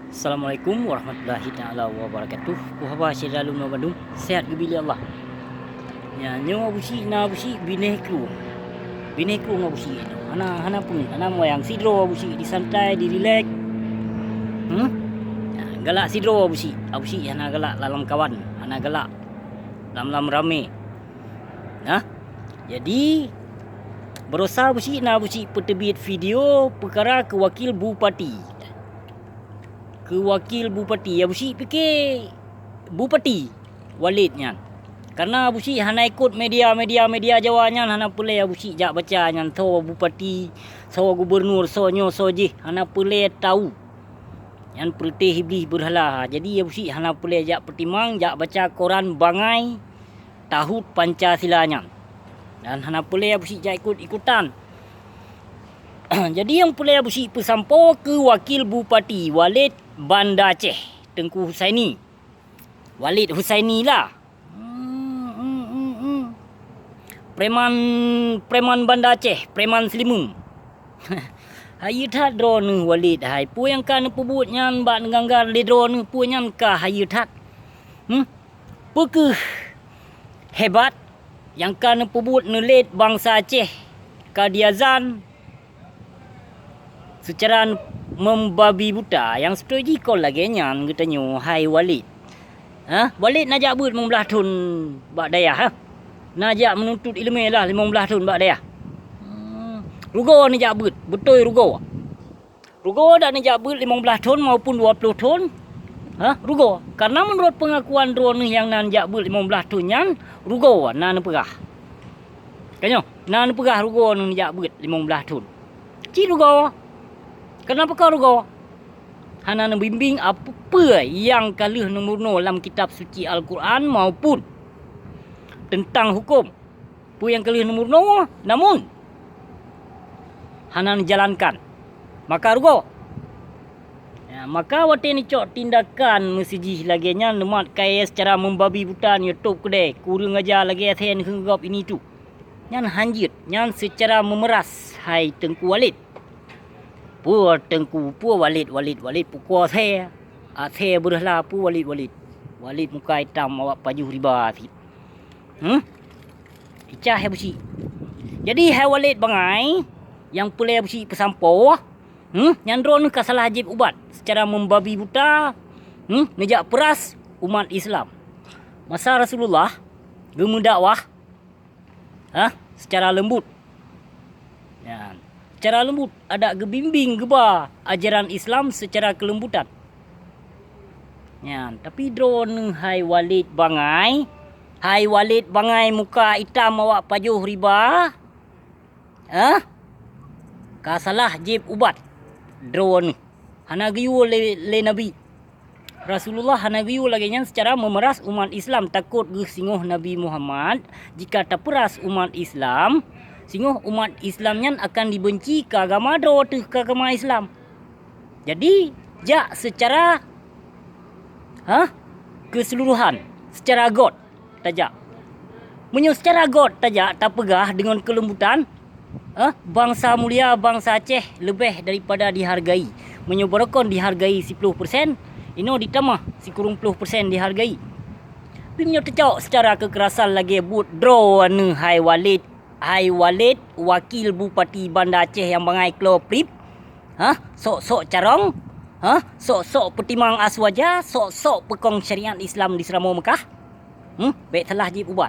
Assalamualaikum warahmatullahi taala wabarakatuh. Kuhaba syedalun wa Bandung. Sehat ke bila Allah. Ya nyo busi na busi binekru. Binekru ngo busi. Hana pun hana moyang sidro busi disantai di relax. Ya, galak sidro busi. Busi hana galak dalam kawan, hana galak dalam rame. Jadi berusaha busi na busi peterbit video perkara kewakil bupati. Kewakil bupati ya busi fikir bupati Walid nya. Karena busi hana ikut media Jawa nya hana pulai ya busi jak baca nya so bupati, so gubernur, so nyo so je hana pulai tahu. Yang pertih iblis berhala. Jadi ya busi hana pulai jak pertimang jak baca koran bangai tahu Pancasila nya. Dan hana pulai ya busi jak ikut-ikutan. Jadi yang pulai ya busi pesampo ke wakil bupati Walid Banda Aceh Tengku Husaini. Walid Husaini lah. Preman Banda Aceh, preman Selimum. Hayu tat drone Walid hai. Pu yang kan pebut nyan bak nganggar le drone pu nyan ka hayu tat. Pu ke hebat yang kan pebut nelet bangsa Aceh kadiazan secara membabi buta yang strategi kau lagi nyan katanya hai Walid. Walid najak but 15 tahun bak daya Najak menuntut ilmu lah 15 tahun bak daya. Rugo najak but, betul rugo. Rugo dak najak but 15 tahun maupun 20 tahun. Rugo. Karena menurut pengakuan drone yang najak but 15 tahun nyan rugo nan perah. Kanyo, nan perah rugo najak but 15 tahun. Ci rugo. Kenapa kau rugo? Hana membimbing apa yang kalih nombor dalam kitab suci Al-Quran maupun tentang hukum. Apa yang kalih nombor namun hana menjalankan. Maka rugo. Ya, maka wate ni cok tindakan mesiji lagi nya nemat kaya secara membabi buta ni YouTube kedai. Kurang aja lagi athen henggap ini tu. Nyan hanjit, nyan secara memeras hai Tengku Walid. Pu Tengku pu Walid pukul saya. Saya berhala pu Walid. Walid muka hitam awak pajuh riba si. Icah busi. Jadi hai Walid bangai yang pulai busi pesampo. Yang drone ka salah hajib ubat secara membabi buta. Nejak peras umat Islam. Masa Rasulullah gemendakwah secara lembut. Ya. Secara lembut ada gebimbing geba ajaran Islam secara kelembutan. Ya, tapi drone hai Walid bangai. Hai Walid bangai muka hitam awak pajuh riba. Ka salah jib ubat. Drone. Hana giyu le Nabi. Rasulullah hana giyu lagi nya secara memeras umat Islam takut singoh Nabi Muhammad jika terperas umat Islam. Sehingga umat Islamnya akan dibenci ke agama ke agama Islam. Jadi, jak secara keseluruhan, secara God tajak. Menyo secara God tajak tak pegah dengan kelembutan, bangsa mulia bangsa Aceh lebih daripada dihargai. Menyo berokon dihargai 10%, ino ditambah 10% dihargai. Tapi menyo tercok secara kekerasan lagi but drone hai Walid. Hai Walid, wakil bupati Banda Aceh yang bangai kloprip. Sok-sok carong. Sok-sok pertimang aswaja. Sok-sok pekong syariat Islam di Seramau Mekah. Baik telah jib ubat.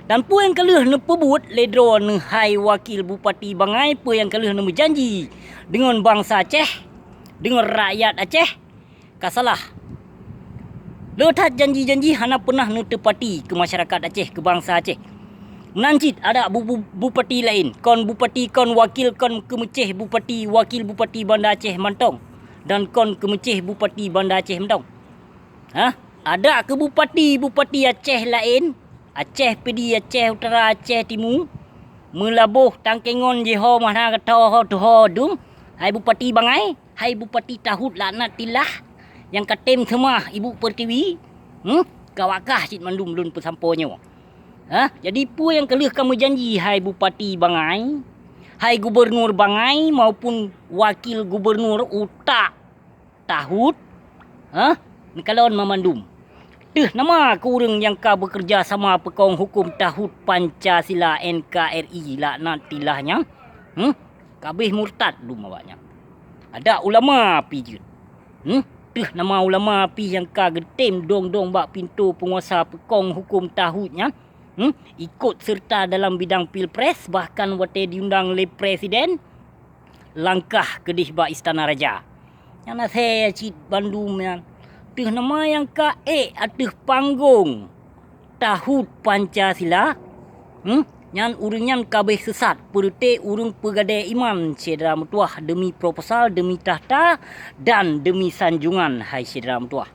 Dan pu yang kelih nepebut ledro hai wakil bupati bangai. Pu yang kelih berjanji dengan bangsa Aceh. Dengan rakyat Aceh. Kasalah. Letat janji-janji hana pernah netepati ke masyarakat Aceh, ke bangsa Aceh. Menancit ada bupati lain. Kon bupati, kon wakil, kon kemeceh bupati, wakil bupati Banda Aceh Mantong. Dan kon kemeceh bupati Banda Aceh Mantong. Ada ke bupati Aceh lain. Aceh Pedi, Aceh Utara, Aceh Timur. Melabuh tangkengon jeho mana kata ho dum. Hai bupati bangai. Hai bupati tahut laknat tilah. Yang katem semua ibu pertiwi. Kawakah cik mandum lun pesamponya. Jadi pu yang kelih kamu janji hai bupati bangai, hai gubernur bangai maupun wakil gubernur utak tahut Kalon memandum. Nama ku urang yang ka bekerja sama pekong hukum tahut Pancasila NKRI laknat tilahnya. Kabeh murtad dum awaknya. Ada ulama pi je. Nama ulama pi yang ka getem dong-dong bak pintu penguasa pekong hukum tahutnya. Ikut serta dalam bidang pilpres, bahkan wate diundang oleh presiden. Langkah kedih bak Istana Raja. Yang saya cik Bandung yang nama yang ka ateh panggung tahut Pancasila. Yang urungan kabeh sesat perute urung pegadai iman Syedra Mutuah demi proposal, demi tahta dan demi sanjungan hai Syedra Mutuah.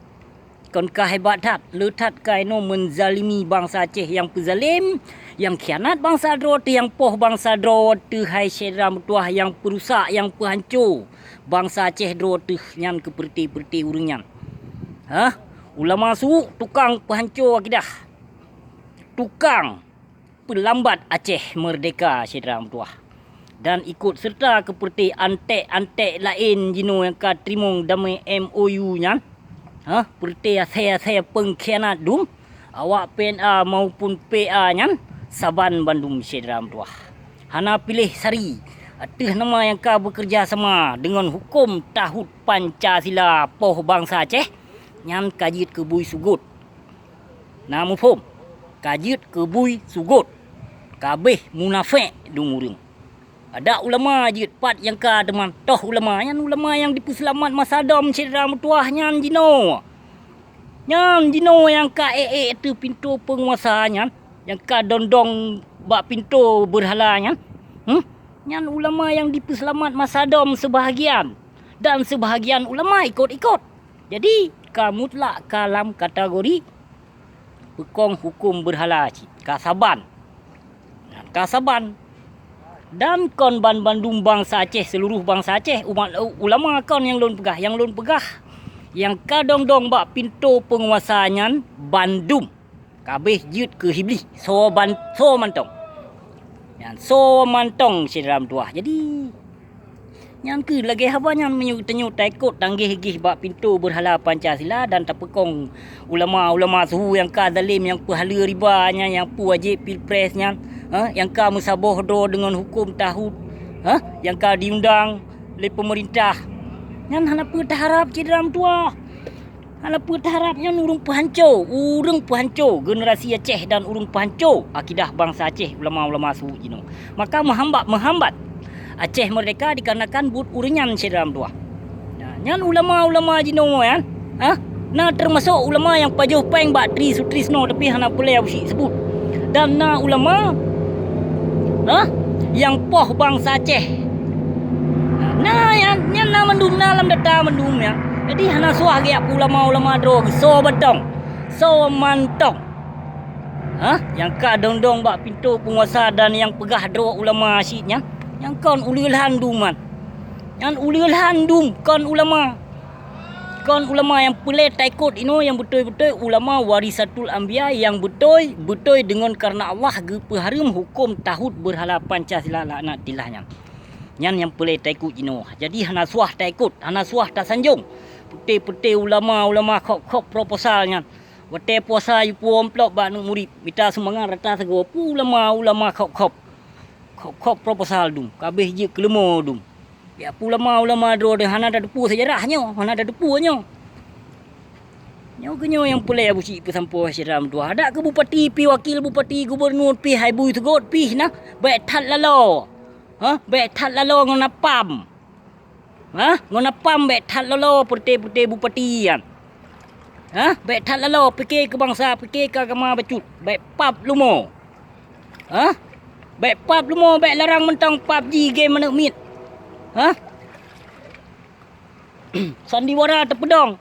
Kon ka hebat tat letat kaino menzalimi bangsa Aceh yang pezalim, yang khianat bangsa Dro tu, yang poh bangsa Dro tu hai Syedra Mutuah, yang perusak, yang pehancur bangsa Aceh Dro tu yang keperti-perti urungan. Ulama su tukang pehancur akidah. Tukang pelambat Aceh merdeka Syedra Mutuah. Dan ikut serta keperti antek-antek lain jino yang ka terimong damai MOU nya. Perti saya pengkhianat dum awak PNA maupun PA nya Saban Bandung Syedra Mutuah. Hana pilih sari ateh nama yang ka bekerja sama dengan hukum tahut Pancasila poh bangsa Aceh yang kajit kebui sugut. Namu pom kajit kebui sugut. Kabeh munafik dum urang. Ada ulama jit pat yang ka teman toh ulama yang dipuselamat masa dom Syedra Mutuah nyan jino. Nyan jino yang ka tu pintu penguasanya, yang ka dondong bak pintu berhalanya. Nyan ulama yang dipuselamat masa dom sebahagian, dan sebahagian ulama ikut-ikut. Jadi ka mutlak kalam kategori pekong hukum berhala Kasaban. Kasaban dan kon Bandung bangsa Aceh, seluruh bangsa Aceh, umat ulama kon yang lon pegah, yang kadong-dong bak pintu penguasanya Bandung. Kabeh jut ke hibli so mantong. Yang so mantong Syedra Mutuah. Jadi yang ke lagi habanya menyu taikut tanggih-gih bak pintu berhala Pancasila dan tapekong ulama-ulama suhu yang ka zalim, yang pahala ribanya, yang pu wajib pilpresnya, yang ka musaboh do dengan hukum tahut, yang ka diundang oleh pemerintah. Yang hana berharap Syedra Mutuah. Hana berharapnya urung pehancur generasi Aceh dan urung pehancur akidah bangsa Aceh, ulama-ulama suhu jino. Maka menghambat Aceh merdeka dikarenakan but uringan Syedra Mutuah. Nyan ulama-ulama jino kan. Nah termasuk ulama yang pajuh peng bak Tri Sutrisno tapi hana boleh usik sebut. Dan na ulama yang poh bangsa Aceh. Nah yang na mendum dalam data mendum ya. Jadi hana suah giap ulama-ulama dro so betong. So mantong. Yang ka dong-dong bak pintu penguasa dan yang pegah dro ulama asyiknya. Yang kon ulil handuman. Yang ulil handum kon ulama. Kon ulama yang pelai taikut ino yang betul-betul ulama warisatul anbiya yang betul dengan karena Allah gepeharum hukum tahut berhala Pancasila laknat tilahnya. Yang pelai taikut ino. Jadi hana suah taikut, hana suah tak sanjung. Putih-putih ulama kok proposalnya. Wate puasa yu pu amplop bak nak murid. Mita semangat rata sego pu ulama kok proposal dum. Kabeh je kelemo dum. Ya ulama-ulama dro de hana ada depu sejarahnya, hana ada depunya. Nyo kenyo yang pulai abusi pesampo Syedra Mutuah. Ada ke bupati pi wakil bupati gubernur pi hai bui tegot pi nah. Baik tat lalo. Baik tat lalo ngona pam. Ngona pam baik tat lalo perte bupati kan. Baik tat lalo fikir kebangsa, fikir ke agama bacut. Baik pap lumo. Baik pap lumo, baik larang mentang PUBG game mana mit. Sandiwara terpedong.